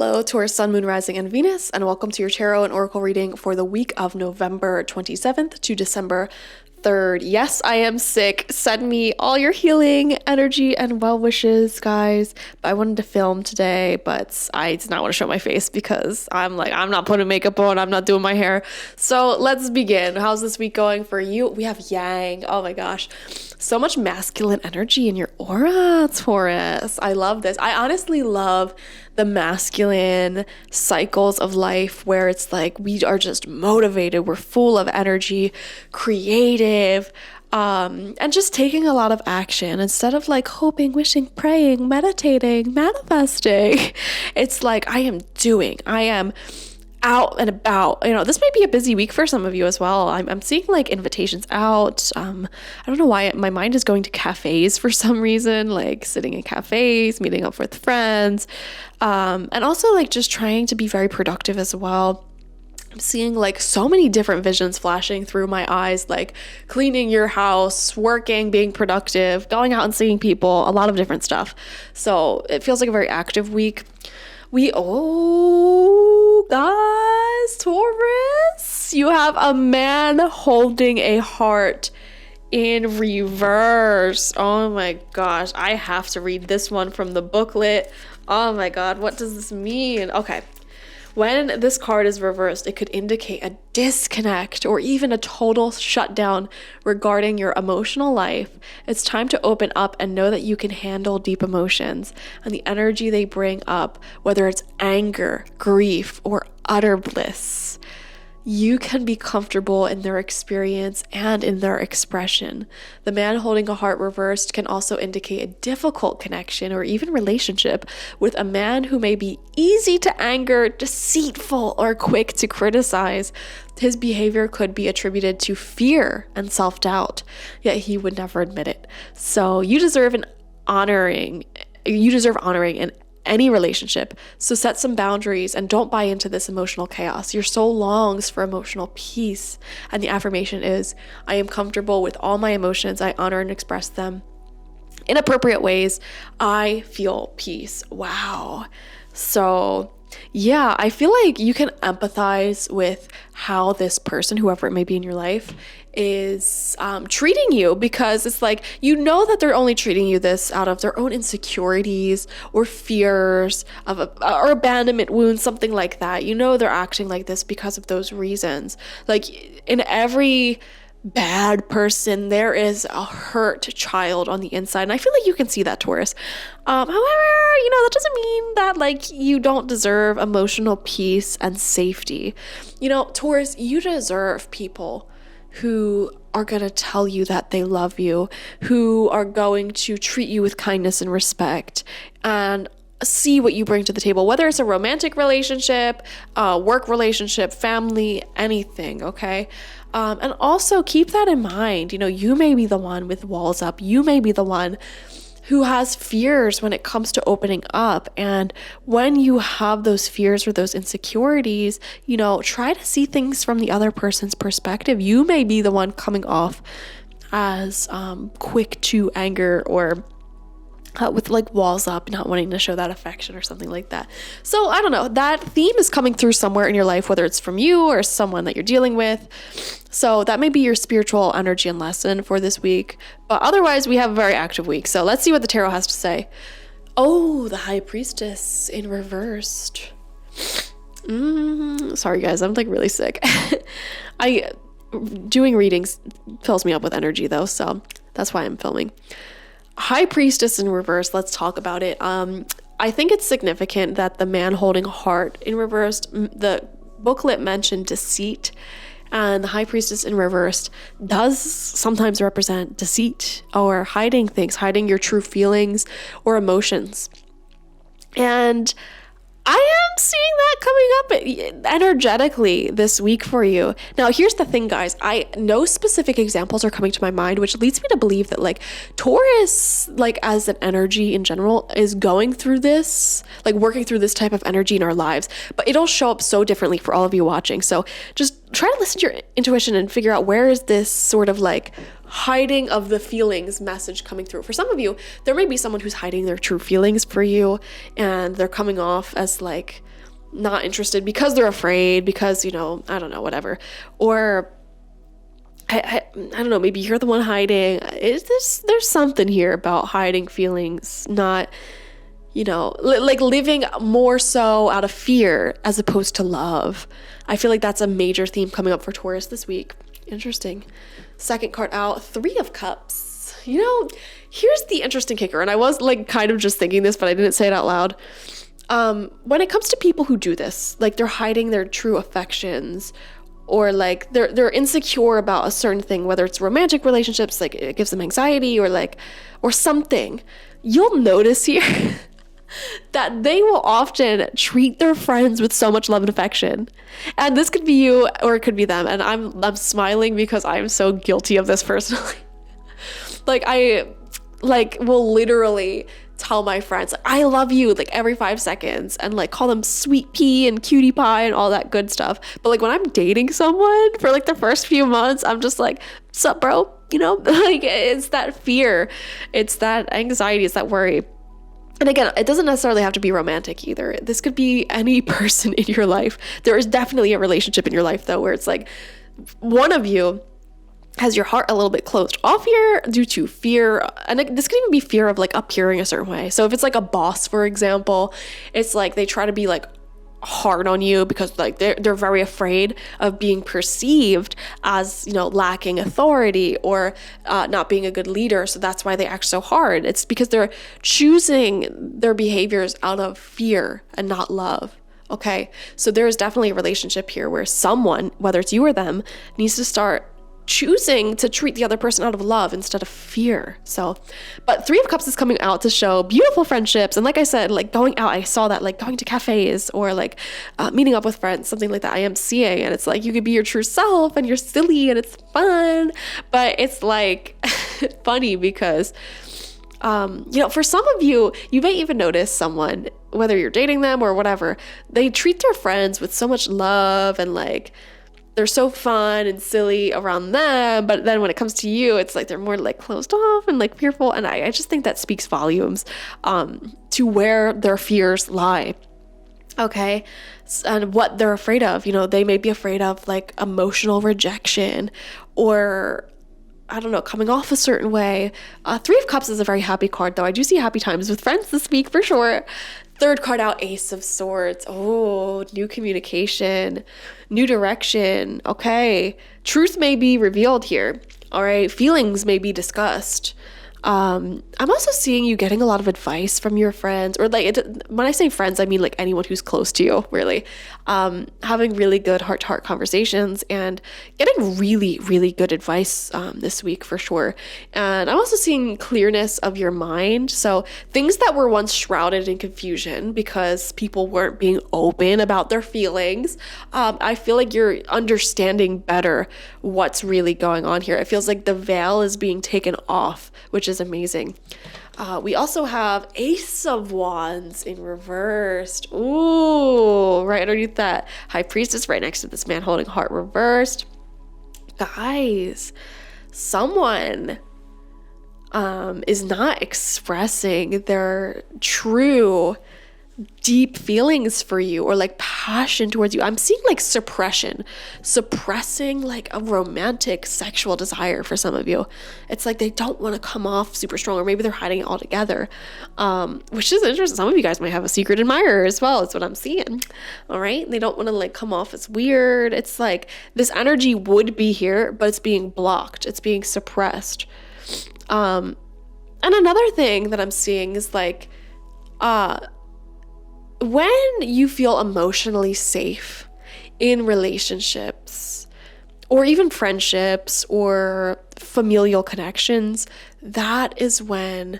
Hello, Taurus, Sun, Moon, Rising, and Venus, and welcome to your tarot and oracle reading for the week of November 27th to December 3rd. Yes, I am sick. Send me all your healing energy and well wishes, guys. But I wanted to film today, but I did not want to show my face because I'm not putting makeup on, I'm not doing my hair. So let's begin. How's this week going for you? We have Yang. Oh my gosh. So much masculine energy in your aura, Taurus. I love this. I honestly love the masculine cycles of life where it's like we are just motivated, we're full of energy, creative, and just taking a lot of action instead of like hoping, wishing, praying, meditating, manifesting. It's like I am out and about. This might be a busy week for some of you as well. I'm seeing like invitations out. I don't know why my mind is going to cafes for some reason, like sitting in cafes, meeting up with friends, and also like just trying to be very productive as well. I'm seeing like so many different visions flashing through my eyes, like cleaning your house, working, being productive, going out and seeing people, a lot of different stuff. So it feels like a very active week. Guys, Taurus, you have a man holding a heart in reverse. Oh my gosh, I have to read this one from the booklet. Oh my god, what does this mean? Okay. When this card is reversed, it could indicate a disconnect or even a total shutdown regarding your emotional life. It's time to open up and know that you can handle deep emotions and the energy they bring up, whether it's anger, grief, or utter bliss. You can be comfortable in their experience and in their expression. The man holding a heart reversed can also indicate a difficult connection or even relationship with a man who may be easy to anger, deceitful, or quick to criticize. His behavior could be attributed to fear and self-doubt, yet he would never admit it. So you deserve honoring in any relationship. So set some boundaries and don't buy into this emotional chaos. Your soul longs for emotional peace. And the affirmation is, I am comfortable with all my emotions. I honor and express them in appropriate ways. I feel peace. Wow. So yeah, I feel like you can empathize with how this person, whoever it may be in your life, is treating you, because it's like, that they're only treating you this out of their own insecurities or fears or abandonment wounds, something like that. They're acting like this because of those reasons. Like in every bad person, there is a hurt child on the inside, and I feel like you can see that, Taurus. However, that doesn't mean that like you don't deserve emotional peace and safety. Taurus, you deserve people who are going to tell you that they love you, who are going to treat you with kindness and respect, and see what you bring to the table, whether it's a romantic relationship, work relationship, family, anything, okay? And also keep that in mind. You may be the one with walls up. You may be the one who has fears when it comes to opening up. And when you have those fears or those insecurities, try to see things from the other person's perspective. You may be the one coming off as quick to anger or with like walls up, not wanting to show that affection or something like that. So I don't know, that theme is coming through somewhere in your life, whether it's from you or someone that you're dealing with. So that may be your spiritual energy and lesson for this week. But otherwise, we have a very active week. So let's see what the tarot has to say. Oh, the High Priestess in reversed. Sorry guys, I'm like really sick. Doing readings fills me up with energy though, so that's why I'm filming. High Priestess in reverse, let's talk about it. I think it's significant that the man holding a heart in reverse, the booklet mentioned deceit, and the High Priestess in reverse does sometimes represent deceit or hiding things, hiding your true feelings or emotions. And I am seeing that coming up energetically this week for you. Now, here's the thing, guys. No specific examples are coming to my mind, which leads me to believe that like Taurus, like as an energy in general, is going through this, like working through this type of energy in our lives, but it'll show up so differently for all of you watching. So just try to listen to your intuition and figure out where is this sort of like hiding of the feelings message coming through. For some of you, there may be someone who's hiding their true feelings for you, and they're coming off as like not interested because they're afraid, because, I don't know, whatever. Or I don't know, maybe you're the one hiding. There's something here about hiding feelings, not, like living more so out of fear as opposed to love. I feel like that's a major theme coming up for Taurus this week. Interesting. Second card out, 3 of Cups. Here's the interesting kicker, and I was like kind of just thinking this, but I didn't say it out loud. When it comes to people who do this, like they're hiding their true affections, or like they're insecure about a certain thing, whether it's romantic relationships, like it gives them anxiety, or something, you'll notice here that they will often treat their friends with so much love and affection. And this could be you or it could be them. And I'm smiling because I'm so guilty of this personally. Like I will literally tell my friends, like, I love you, like every 5 seconds, and like call them sweet pea and cutie pie and all that good stuff. But like when I'm dating someone for like the first few months, I'm just like, sup bro? Like it's that fear, it's that anxiety, it's that worry. And again, it doesn't necessarily have to be romantic either. This could be any person in your life. There is definitely a relationship in your life though, where it's like one of you has your heart a little bit closed off here due to fear. And this can even be fear of like appearing a certain way. So if it's like a boss, for example, it's like they try to be like hard on you because like they're very afraid of being perceived as, lacking authority or not being a good leader. So that's why they act so hard. It's because they're choosing their behaviors out of fear and not love. Okay. So there is definitely a relationship here where someone, whether it's you or them, needs to start choosing to treat the other person out of love instead of fear. So, but 3 of Cups is coming out to show beautiful friendships. And like I said, like going out, I saw that like going to cafes or like meeting up with friends, something like that I am seeing. And it's like, you could be your true self and you're silly and it's fun, but it's like funny because, for some of you, you may even notice someone, whether you're dating them or whatever, they treat their friends with so much love and like, they're so fun and silly around them, but then when it comes to you, it's like they're more like closed off and like fearful. And I just think that speaks volumes to where their fears lie. Okay. And what they're afraid of. They may be afraid of like emotional rejection or I don't know, coming off a certain way. 3 of Cups is a very happy card though. I do see happy times with friends this week for sure. Third card out, Ace of Swords. Oh, new communication, new direction. Okay. Truth may be revealed here. All right. Feelings may be discussed. I'm also seeing you getting a lot of advice from your friends, or like when I say friends, I mean like anyone who's close to you, really. Having really good heart-to-heart conversations and getting really, really good advice this week for sure. And I'm also seeing clearness of your mind. So things that were once shrouded in confusion because people weren't being open about their feelings, I feel like you're understanding better what's really going on here. It feels like the veil is being taken off, which is amazing. We also have Ace of Wands in reversed. Ooh, right underneath that High Priestess, right next to this man holding heart reversed. Guys, someone is not expressing their true deep feelings for you or like passion towards you. I'm seeing like suppressing like a romantic sexual desire for some of you. It's like they don't want to come off super strong, or maybe they're hiding it all together, which is interesting. Some of you guys might have a secret admirer as well. It's what I'm seeing. All right. They don't want to like come off as weird. It's like this energy would be here, but it's being blocked. It's being suppressed. And another thing that I'm seeing is like, when you feel emotionally safe in relationships or even friendships or familial connections, that is when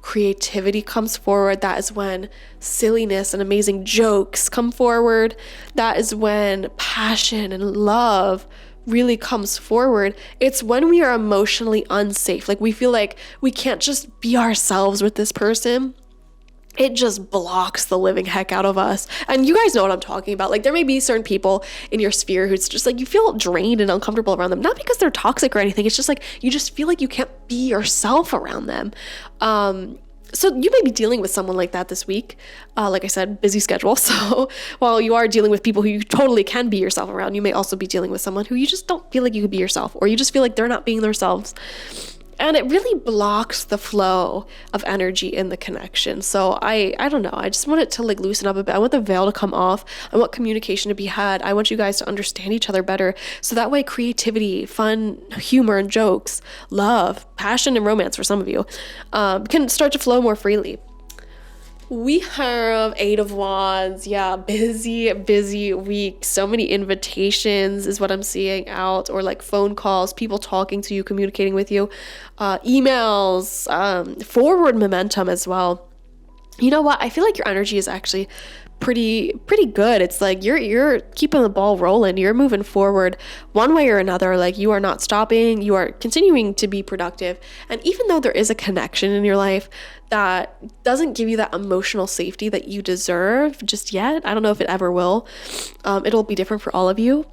creativity comes forward. That is when silliness and amazing jokes come forward. That is when passion and love really comes forward. It's when we are emotionally unsafe. Like we feel like we can't just be ourselves with this person. it just blocks the living heck out of us. And you guys know what I'm talking about. Like, there may be certain people in your sphere who's just like, you feel drained and uncomfortable around them, not because they're toxic or anything. It's just like, you just feel like you can't be yourself around them. So you may be dealing with someone like that this week. Like I said, busy schedule. So while you are dealing with people who you totally can be yourself around, you may also be dealing with someone who you just don't feel like you could be yourself, or you just feel like they're not being themselves. And it really blocks the flow of energy in the connection. So I don't know. I just want it to like loosen up a bit. I want the veil to come off. I want communication to be had. I want you guys to understand each other better. So that way creativity, fun, humor and jokes, love, passion and romance for some of you can start to flow more freely. We have 8 of Wands. Yeah, busy week. So many invitations is what I'm seeing out, or like phone calls, people talking to you, communicating with you, emails, forward momentum as well. You know what? I feel like your energy is actually pretty good. It's like you're keeping the ball rolling. You're moving forward one way or another. Like, you are not stopping. You are continuing to be productive. And even though there is a connection in your life that doesn't give you that emotional safety that you deserve just yet, I don't know if it ever will. It'll be different for all of you.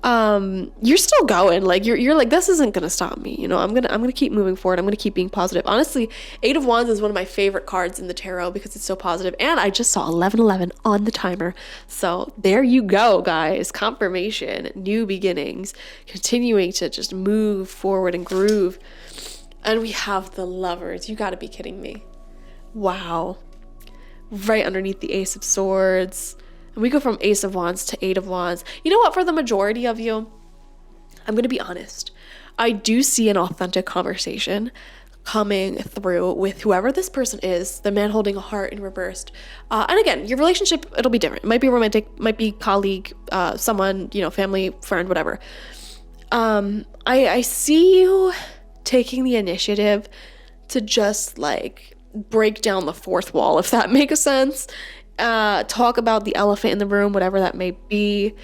You're still going. Like, you're like, this isn't gonna stop me. You know, I'm gonna keep moving forward. I'm gonna keep being positive. Honestly, 8 of Wands is one of my favorite cards in the tarot because it's so positive. And I just saw 1111 on the timer. So there you go, guys. Confirmation, new beginnings, continuing to just move forward and groove. And we have the Lovers. You gotta be kidding me. Wow. Right underneath the Ace of Swords. And we go from Ace of Wands to 8 of Wands. You know what? For the majority of you, I'm going to be honest. I do see an authentic conversation coming through with whoever this person is, the man holding a heart in reversed. And again, your relationship, it'll be different. It might be romantic, might be colleague, someone, you know, family, friend, whatever. I see you taking the initiative to just like break down the fourth wall, if that makes sense. Talk about the elephant in the room, whatever that may be.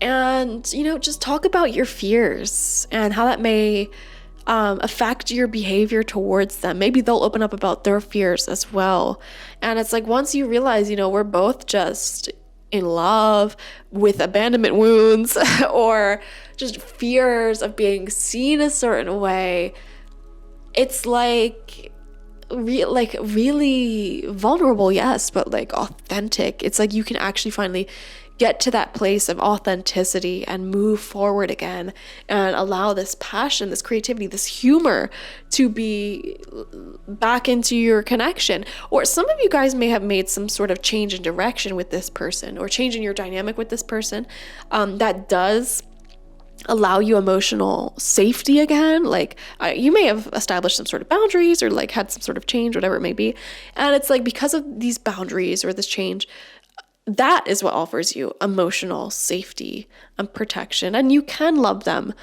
And, you know, just talk about your fears and how that may affect your behavior towards them. Maybe they'll open up about their fears as well. And it's like, once you realize, you know, we're both just in love with abandonment wounds or just fears of being seen a certain way, it's like really vulnerable, yes, but like authentic. It's like you can actually finally get to that place of authenticity and move forward again and allow this passion, this creativity, this humor to be back into your connection. Or some of you guys may have made some sort of change in direction with this person or change in your dynamic with this person that does allow you emotional safety again. Like you may have established some sort of boundaries or like had some sort of change, whatever it may be. And it's like, because of these boundaries or this change, that is what offers you emotional safety and protection. And you can love them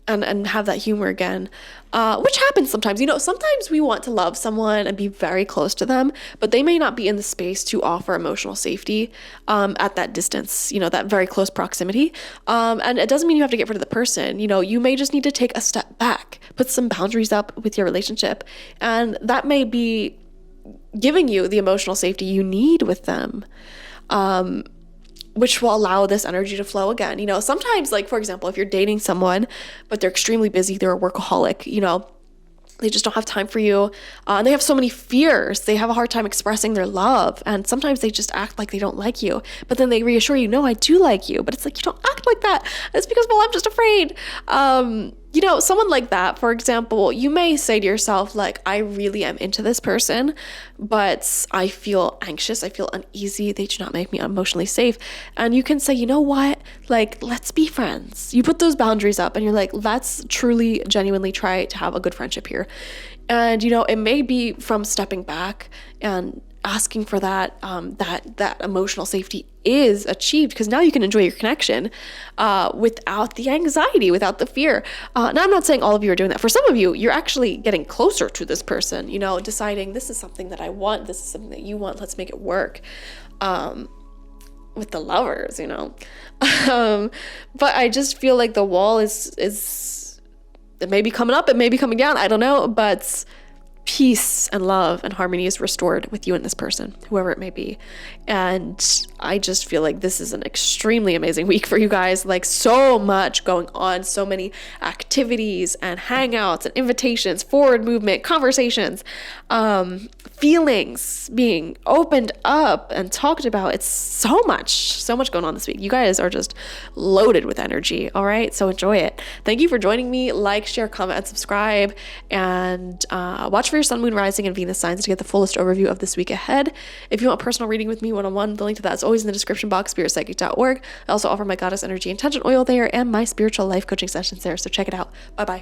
and have that humor again, which happens sometimes. You know, sometimes we want to love someone and be very close to them, but they may not be in the space to offer emotional safety at that distance, you know, that very close proximity. And it doesn't mean you have to get rid of the person. You know, you may just need to take a step back, put some boundaries up with your relationship. And that may be giving you the emotional safety you need with them, which will allow this energy to flow again. You know, sometimes, like, for example, if you're dating someone, but they're extremely busy, they're a workaholic, you know, they just don't have time for you. And they have so many fears. They have a hard time expressing their love. And sometimes they just act like they don't like you. But then they reassure you, no, I do like you. But it's like, you don't act like that. It's because, well, I'm just afraid. You know, someone like that, for example, you may say to yourself, like, I really am into this person, but I feel anxious. I feel uneasy. They do not make me emotionally safe. And you can say, you know what? Like, let's be friends. You put those boundaries up and you're like, let's truly, genuinely try to have a good friendship here. And, you know, it may be from stepping back and asking for that, that emotional safety is achieved, because now you can enjoy your connection without the anxiety, without the fear. Now, I'm not saying all of you are doing that. For some of you, you're actually getting closer to this person, you know, deciding this is something that I want, this is something that you want, let's make it work. With the Lovers, you know. But I just feel like the wall is it may be coming up, it may be coming down, I don't know, but peace and love and harmony is restored with you and this person, whoever it may be. And I just feel like this is an extremely amazing week for you guys. Like, so much going on, so many activities and hangouts and invitations, forward movement, conversations, feelings being opened up and talked about. It's so much going on this week. You guys are just loaded with energy. All right. So enjoy it. Thank you for joining me. Like, share, comment, and subscribe, and watch for your sun, moon, rising, and Venus signs to get the fullest overview of this week ahead. If you want personal reading with me one-on-one, the link to that is always in the description box, spiritpsychic.org. I also offer my goddess energy intention oil there and my spiritual life coaching sessions there. So check it out. Bye-bye.